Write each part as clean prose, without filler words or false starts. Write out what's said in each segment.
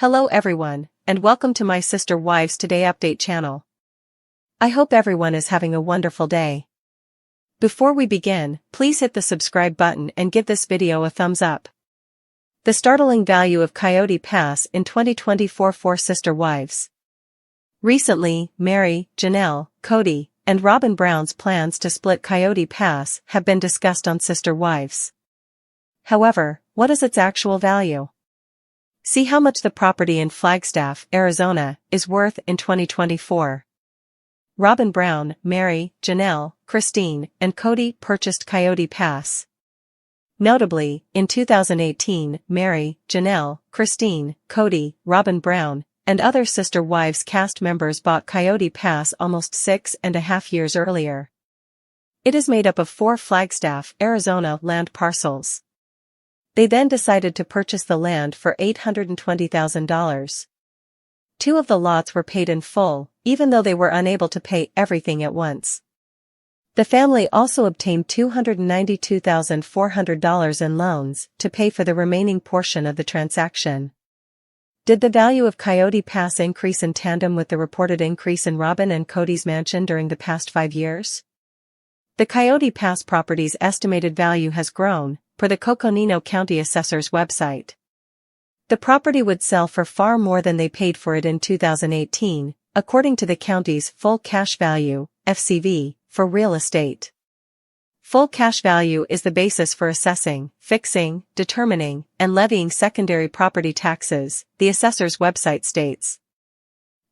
Hello everyone, and welcome to my Sister Wives Today Update channel. I hope everyone is having a wonderful day. Before we begin, please hit the subscribe button and give this video a thumbs up. The startling value of Coyote Pass in 2024 for Sister Wives. Recently, Mary, Janelle, Cody, and Robin Brown's plans to split Coyote Pass have been discussed on Sister Wives. However, what is its actual value? See how much the property in Flagstaff, Arizona, is worth in 2024. Robin Brown, Mary, Janelle, Christine, and Cody purchased Coyote Pass. Notably, in 2018, Mary, Janelle, Christine, Cody, Robin Brown, and other Sister Wives cast members bought Coyote Pass almost 6.5 years earlier. It is made up of 4 Flagstaff, Arizona land parcels. They then decided to purchase the land for $820,000. 2 of the lots were paid in full, even though they were unable to pay everything at once. The family also obtained $292,400 in loans to pay for the remaining portion of the transaction. Did the value of Coyote Pass increase in tandem with the reported increase in Robin and Cody's mansion during the past 5 years? The Coyote Pass property's estimated value has grown, per the Coconino County Assessor's website. The property would sell for far more than they paid for it in 2018, according to the county's full cash value, FCV, for real estate. Full cash value is the basis for assessing, fixing, determining, and levying secondary property taxes, the assessor's website states.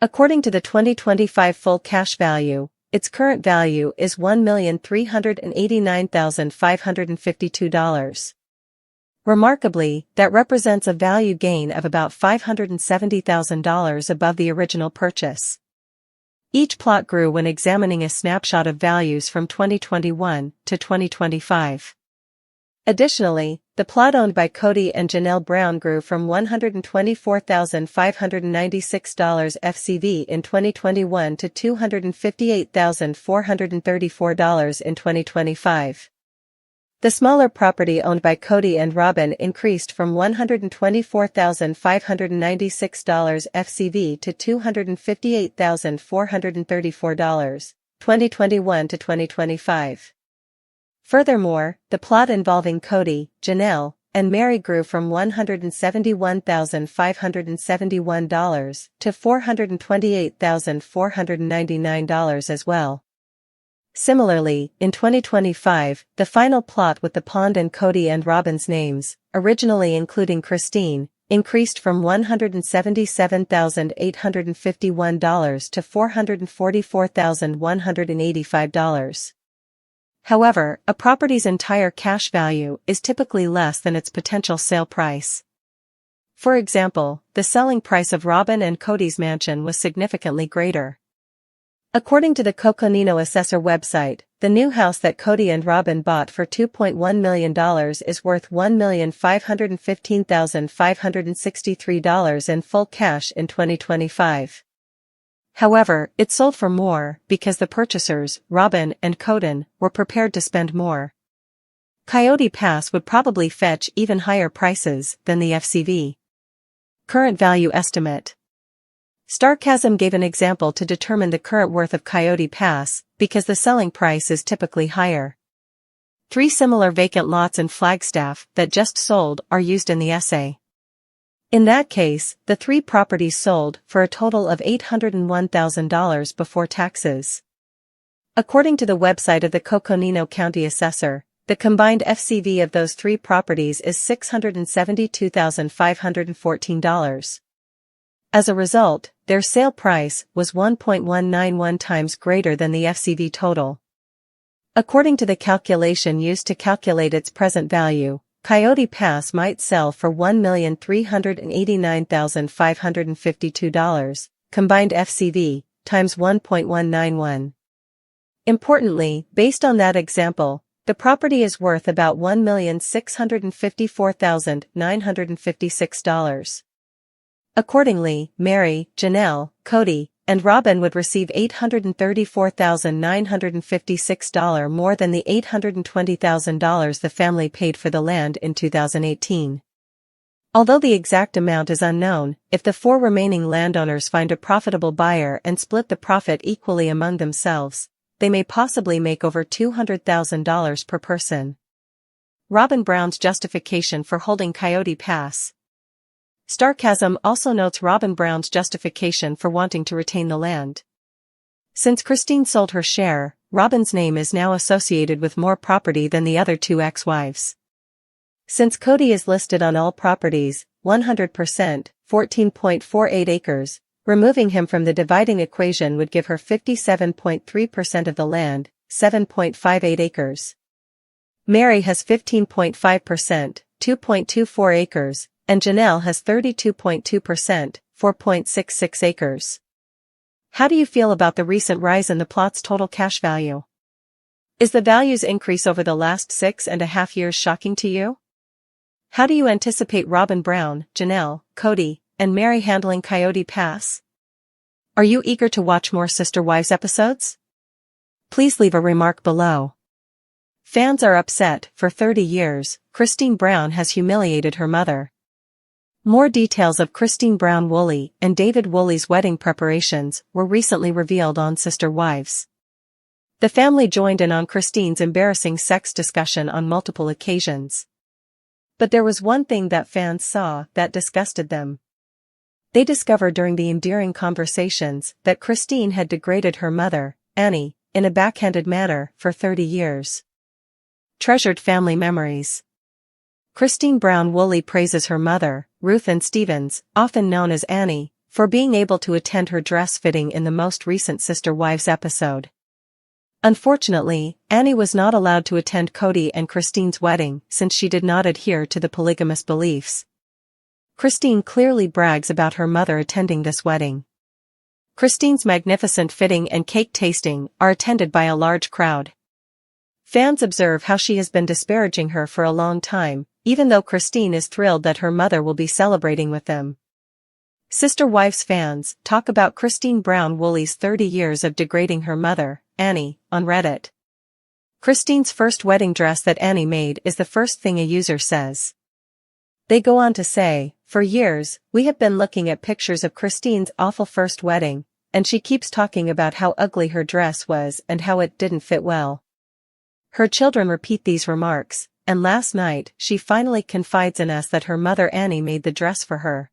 According to the 2025 full cash value, its current value is $1,389,552. Remarkably, that represents a value gain of about $570,000 above the original purchase. Each plot grew when examining a snapshot of values from 2021 to 2025. Additionally, the plot owned by Cody and Janelle Brown grew from $124,596 FCV in 2021 to $258,434 in 2025. The smaller property owned by Cody and Robin increased from $124,596 FCV to $258,434, 2021 to 2025. Furthermore, the plot involving Cody, Janelle, and Mary grew from $171,571 to $428,499 as well. Similarly, in 2025, the final plot with the pond and Cody and Robin's names, originally including Christine, increased from $177,851 to $444,185. However, a property's entire cash value is typically less than its potential sale price. For example, the selling price of Robin and Cody's mansion was significantly greater. According to the Coconino Assessor website, the new house that Cody and Robin bought for $2.1 million is worth $1,515,563 in full cash in 2025. However, it sold for more because the purchasers, Robin and Cody, were prepared to spend more. Coyote Pass would probably fetch even higher prices than the FCV. Current value estimate. Starcasm gave an example to determine the current worth of Coyote Pass, because the selling price is typically higher. 3 similar vacant lots in Flagstaff that just sold are used in the essay. In that case, the 3 properties sold for a total of $801,000 before taxes. According to the website of the Coconino County Assessor, the combined FCV of those 3 properties is $672,514. As a result, their sale price was 1.191 times greater than the FCV total. According to the calculation used to calculate its present value, Coyote Pass might sell for $1,389,552, combined FCV, times 1.191. Importantly, based on that example, the property is worth about $1,654,956. Accordingly, Mary, Janelle, Cody, and Robin would receive $834,956 more than the $820,000 the family paid for the land in 2018. Although the exact amount is unknown, if the 4 remaining landowners find a profitable buyer and split the profit equally among themselves, they may possibly make over $200,000 per person. Robin Brown's justification for holding Coyote Pass. Starcasm also notes Robin Brown's justification for wanting to retain the land. Since Christine sold her share, Robin's name is now associated with more property than the other 2 ex-wives. Since Cody is listed on all properties, 100%, 14.48 acres, removing him from the dividing equation would give her 57.3% of the land, 7.58 acres. Mary has 15.5%, 2.24 acres, and Janelle has 32.2%, 4.66 acres. How do you feel about the recent rise in the plot's total cash value? Is the value's increase over the last 6.5 years shocking to you? How do you anticipate Robin Brown, Janelle, Cody, and Mary handling Coyote Pass? Are you eager to watch more Sister Wives episodes? Please leave a remark below. Fans are upset. For 30 years, Christine Brown has humiliated her mother. More details of Christine Brown Woolley and David Woolley's wedding preparations were recently revealed on Sister Wives. The family joined in on Christine's embarrassing sex discussion on multiple occasions. But there was one thing that fans saw that disgusted them. They discovered during the endearing conversations that Christine had degraded her mother, Annie, in a backhanded manner for 30 years. Treasured family memories. Christine Brown Woolley praises her mother, Ruth Ann Stevens, often known as Annie, for being able to attend her dress fitting in the most recent Sister Wives episode. Unfortunately, Annie was not allowed to attend Cody and Christine's wedding since she did not adhere to the polygamous beliefs. Christine clearly brags about her mother attending this wedding. Christine's magnificent fitting and cake tasting are attended by a large crowd. Fans observe how she has been disparaging her for a long time, even though Christine is thrilled that her mother will be celebrating with them. Sister Wives fans talk about Christine Brown Woolley's 30 years of degrading her mother, Annie, on Reddit. Christine's first wedding dress that Annie made is the first thing a user says. They go on to say, for years, we have been looking at pictures of Christine's awful first wedding, and she keeps talking about how ugly her dress was and how it didn't fit well. Her children repeat these remarks, and last night she finally confides in us that her mother Annie made the dress for her.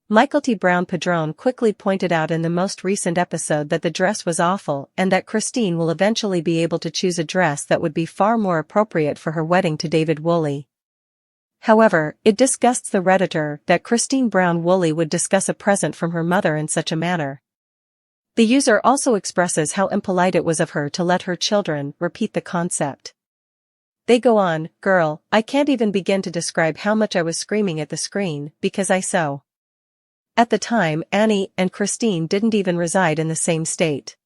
Michael T. Brown-Padron quickly pointed out in the most recent episode that the dress was awful and that Christine will eventually be able to choose a dress that would be far more appropriate for her wedding to David Woolley. However, it disgusts the Redditor that Christine Brown Woolley would discuss a present from her mother in such a manner. The user also expresses how impolite it was of her to let her children repeat the concept. They go on, girl, I can't even begin to describe how much I was screaming at the screen because I so. At the time, Annie and Christine didn't even reside in the same state.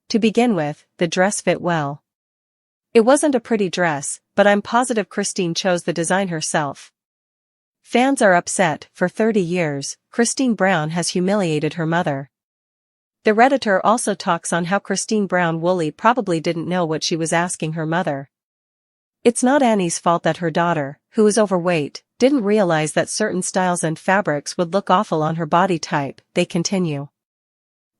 To begin with, the dress fit well. It wasn't a pretty dress, but I'm positive Christine chose the design herself. Fans are upset. For 30 years, Christine Brown has humiliated her mother. The Redditor also talks on how Christine Brown Woolley probably didn't know what she was asking her mother. It's not Annie's fault that her daughter, who is overweight, didn't realize that certain styles and fabrics would look awful on her body type, they continue.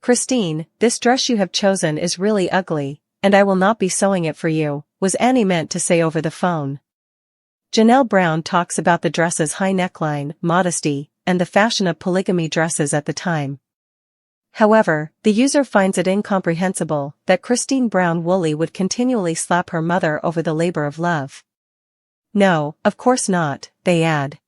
Christine, this dress you have chosen is really ugly, and I will not be sewing it for you, was Annie meant to say over the phone. Janelle Brown talks about the dress's high neckline, modesty, and the fashion of polygamy dresses at the time. However, the user finds it incomprehensible that Christine Brown Woolley would continually slap her mother over the labor of love. No, of course not, they add.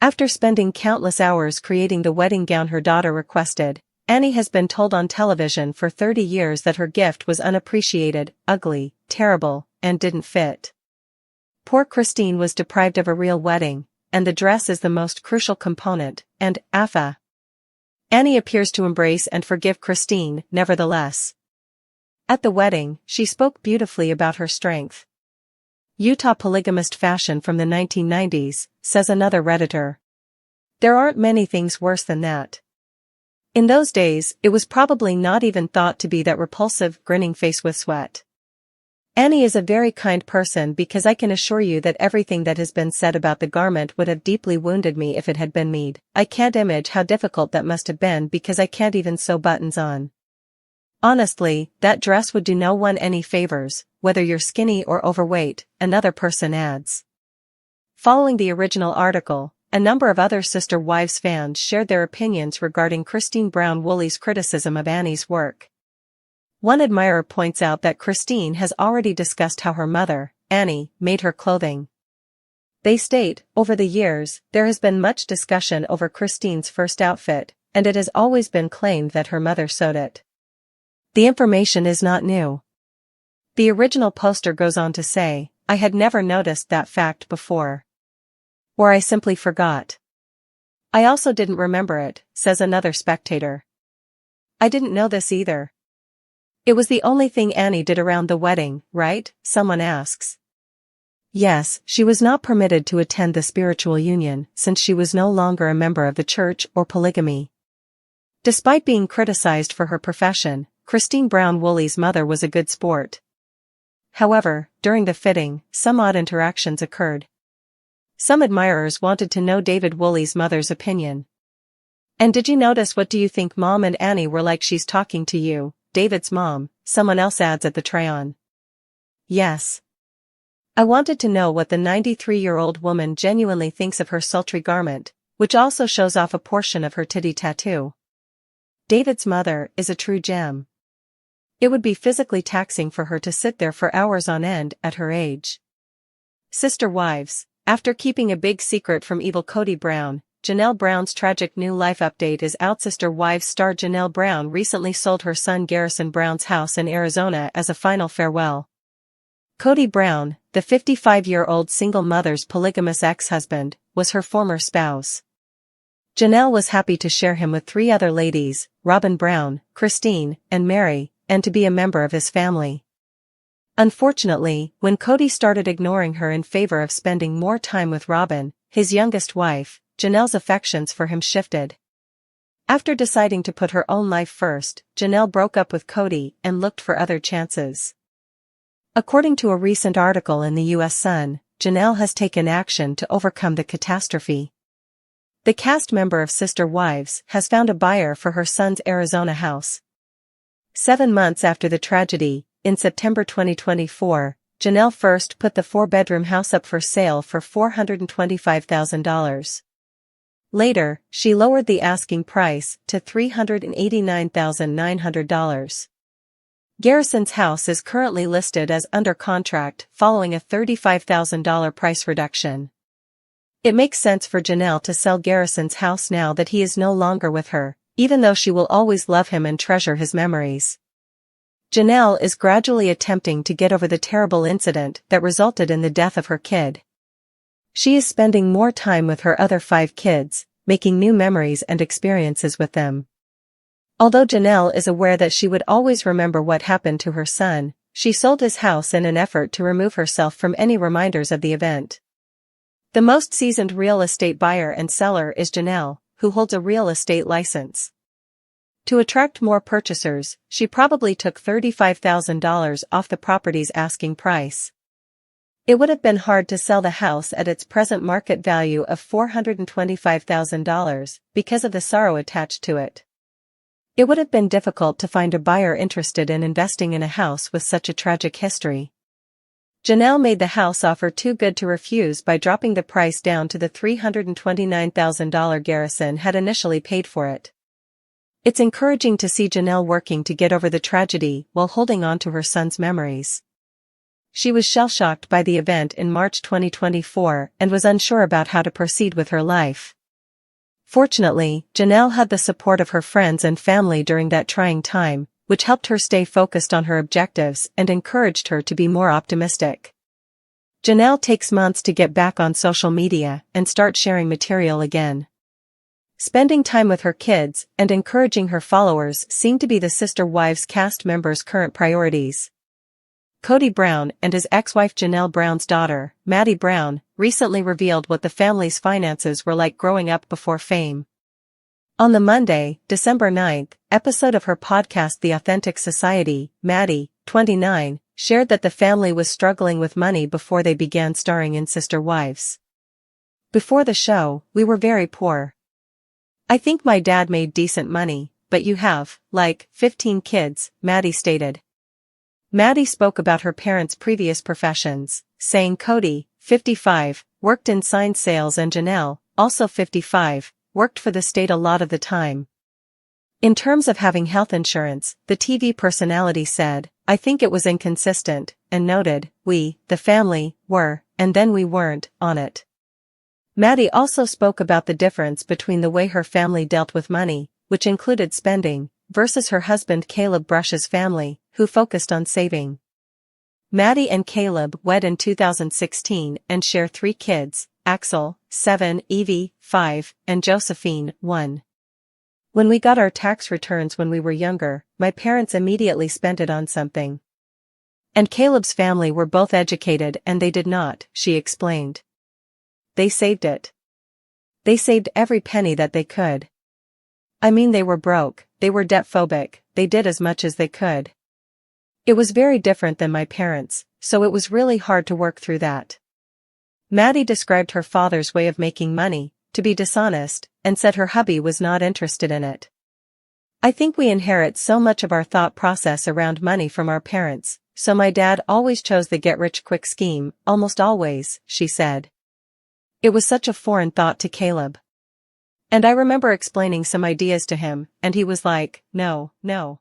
After spending countless hours creating the wedding gown her daughter requested, Annie has been told on television for 30 years that her gift was unappreciated, ugly, terrible, and didn't fit. Poor Christine was deprived of a real wedding, and the dress is the most crucial component, and, AFA. Annie appears to embrace and forgive Christine, nevertheless. At the wedding, she spoke beautifully about her strength. Utah polygamist fashion from the 1990s, says another Redditor. There aren't many things worse than that. In those days, it was probably not even thought to be that repulsive, grinning face with sweat. Annie is a very kind person because I can assure you that everything that has been said about the garment would have deeply wounded me if it had been me. I can't imagine how difficult that must have been because I can't even sew buttons on. Honestly, that dress would do no one any favors, whether you're skinny or overweight, another person adds. Following the original article, a number of other Sister Wives fans shared their opinions regarding Christine Brown Woolley's criticism of Annie's work. One admirer points out that Christine has already discussed how her mother, Annie, made her clothing. They state, over the years, there has been much discussion over Christine's first outfit, and it has always been claimed that her mother sewed it. The information is not new. The original poster goes on to say, I had never noticed that fact before. Or I simply forgot. I also didn't remember it, says another spectator. I didn't know this either. It was the only thing Annie did around the wedding, right? Someone asks. Yes, she was not permitted to attend the spiritual union since she was no longer a member of the church or polygamy. Despite being criticized for her profession, Christine Brown Woolley's mother was a good sport. However, during the fitting, some odd interactions occurred. Some admirers wanted to know David Woolley's mother's opinion. And did you notice what do you think Mom and Annie were like? She's talking to you, David's mom, someone else adds at the try-on. Yes. I wanted to know what the 93-year-old woman genuinely thinks of her sultry garment, which also shows off a portion of her titty tattoo. David's mother is a true gem. It would be physically taxing for her to sit there for hours on end at her age. Sister Wives, after keeping a big secret from evil Coyote Brown, Janelle Brown's tragic new life update is out. Sister Wives star Janelle Brown recently sold her son Garrison Brown's house in Arizona as a final farewell. Coyote Brown, the 55-year-old single mother's polygamous ex-husband, was her former spouse. Janelle was happy to share him with 3 other ladies, Robin Brown, Christine, and Mary, and to be a member of his family. Unfortunately, when Coyote started ignoring her in favor of spending more time with Robin, his youngest wife, Janelle's affections for him shifted. After deciding to put her own life first, Janelle broke up with Coyote and looked for other chances. According to a recent article in the U.S. Sun, Janelle has taken action to overcome the catastrophe. The cast member of Sister Wives has found a buyer for her son's Arizona house. 7 months after the tragedy, in September 2024, Janelle first put the 4-bedroom house up for sale for $425,000. Later, she lowered the asking price to $389,900. Garrison's house is currently listed as under contract following a $35,000 price reduction. It makes sense for Janelle to sell Garrison's house now that he is no longer with her, even though she will always love him and treasure his memories. Janelle is gradually attempting to get over the terrible incident that resulted in the death of her kid. She is spending more time with her other 5 kids, making new memories and experiences with them. Although Janelle is aware that she would always remember what happened to her son, she sold his house in an effort to remove herself from any reminders of the event. The most seasoned real estate buyer and seller is Janelle, who holds a real estate license. To attract more purchasers, she probably took $35,000 off the property's asking price. It would have been hard to sell the house at its present market value of $425,000 because of the sorrow attached to it. It would have been difficult to find a buyer interested in investing in a house with such a tragic history. Janelle made the house offer too good to refuse by dropping the price down to the $329,000 Garrison had initially paid for it. It's encouraging to see Janelle working to get over the tragedy while holding on to her son's memories. She was shell-shocked by the event in March 2024 and was unsure about how to proceed with her life. Fortunately, Janelle had the support of her friends and family during that trying time, which helped her stay focused on her objectives and encouraged her to be more optimistic. Janelle takes months to get back on social media and start sharing material again. Spending time with her kids and encouraging her followers seem to be the Sister Wives cast members' current priorities. Coyote Brown and his ex-wife Janelle Brown's daughter, Maddie Brown, recently revealed what the family's finances were like growing up before fame. On the Monday, December 9th, episode of her podcast The Authentic Society, Maddie, 29, shared that the family was struggling with money before they began starring in Sister Wives. Before the show, we were very poor. I think my dad made decent money, but you have, like, 15 kids, Maddie stated. Maddie spoke about her parents' previous professions, saying Cody, 55, worked in sign sales and Janelle, also 55, worked for the state a lot of the time. In terms of having health insurance, the TV personality said, I think it was inconsistent, and noted, we, the family, were, and then we weren't, on it. Maddie also spoke about the difference between the way her family dealt with money, which included spending, versus her husband Caleb Brush's family, who focused on saving. Maddie and Caleb wed in 2016 and share 3 kids, Axel, 7, Evie, 5, and Josephine, 1. When we got our tax returns when we were younger, my parents immediately spent it on something. And Caleb's family were both educated and they did not, she explained. They saved it. They saved every penny that they could. I mean, they were broke, they were debt-phobic, they did as much as they could. It was very different than my parents, so it was really hard to work through that. Maddie described her father's way of making money, to be dishonest, and said her hubby was not interested in it. I think we inherit so much of our thought process around money from our parents, so my dad always chose the get-rich-quick scheme, almost always, she said. It was such a foreign thought to Caleb. And I remember explaining some ideas to him, and he was like, no, no.